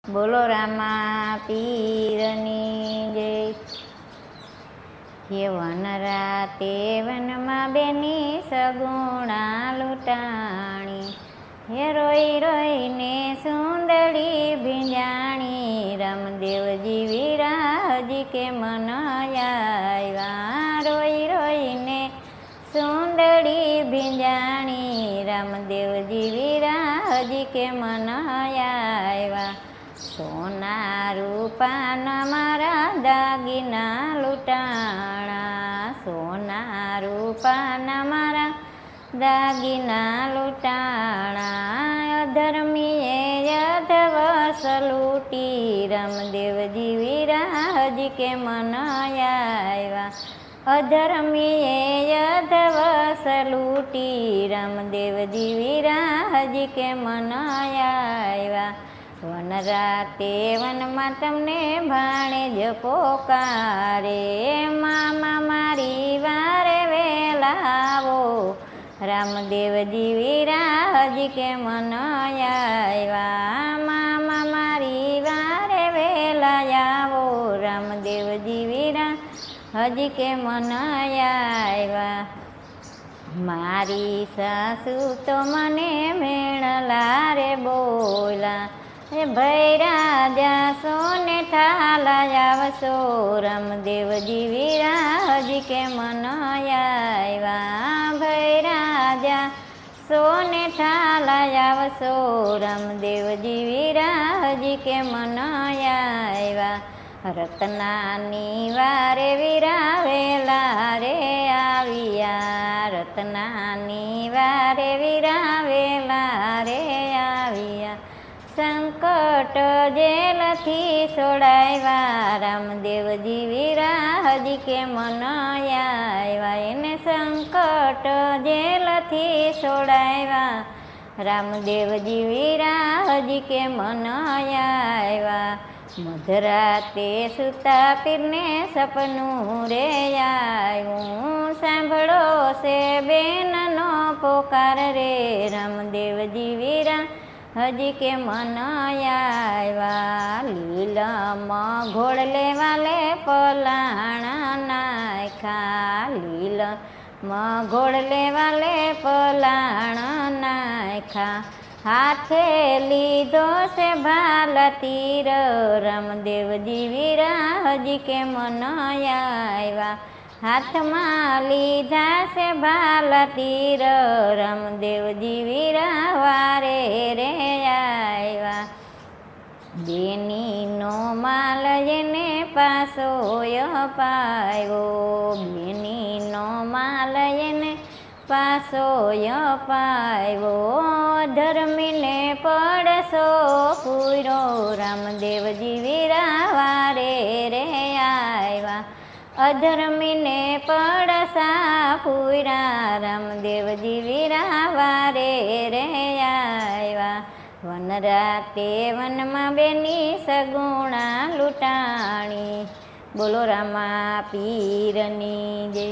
બોલો રામા પીરની જય। કે વન રાતે વનમાં બેની સગુણા લૂંટાણી, હે રોઈ રોઈને સુંદરી ભીંજાણી। રામદેવજી વિરાજી કે મન આવ્યા, રોઈ રોઈને સુંદરી ભીંજાણી। રામદેવજી વિરાજી કે મન આવ્યા, સોના રૂપાના મારા દાગીના લૂંટાણા। સોના રૂપાના મારા દાગીના લૂંટાણા, અધર્મીએ અધવસ લૂંટી। રામદેવજી વિરાજી કે મન આવ્યા, અધર્મીએ અધવસ લૂંટી। રામદેવજી વિરાજી કે મન આવ્યા, વન રાતે વનમાં તમને ભાણેજ પોકારે। મામા મારી વારે વેલા આવો, રામદેવજી વિરાજી કે મન આવ્યા। મામા મારી વારે વેલા આવો, રામદેવજી વિરાજી કે મન આવ્યા। મારી સાસુ તો મને મેણલા રે બોલા, એ ભૈરા જાશો ને ઠાલા આવશો, રામદેવજી વિરાજી કે મન આવ્યા। ભૈરા જાશો ને ઠાલા આવશો, રામદેવજી વિરાજી કે મન આવ્યા। રતનાની વારે વિરાવેલા રે આવ્યા, રતનાની વારે વિરાવેલા રે આવ્યા। સંકટ જેલથી છોડાવ્યા, રામદેવજી વિરાજી કે મન આવ્યા। એને સંકટ જેલથી છોડાવ્યા, રામદેવજી વિરાજી કે મન આવ્યા। મધરાતે સુતા પીરને સપનું રે આવ્યું, સાંભળો છે બેનનો પોકાર રે, રામદેવજી વિરાજી કે મન આવ્યા। લીલમ ઘોડલે વાલે પલાણા નાખ્યા, લીલમ ઘોડલે વાલે પલાણા નાખ્યા। હાથે લીધો છે ભાલા તીર, રામદેવજી વિરાજી કે મન આવ્યા। હાથમાં લીધા છે ભાલા તીર, રામદેવજી વિરાવારે રે આવ્યા। બેનીનો માલ એને પાસો અપાવ્યો, બેનીનો માલ એને પાસો અપાવ્યો। ધર્મીને પડસો પૂર્યો, રામદેવજી વિરાવારે રે આવ્યા। અધર્મીને પડસા પૂર્યા, રામદેવજી વિરાવારે રે આવ્યા। વન રાતે વનમાં બેની સગુણા લૂંટાણી, બોલો રામા પીરની જય।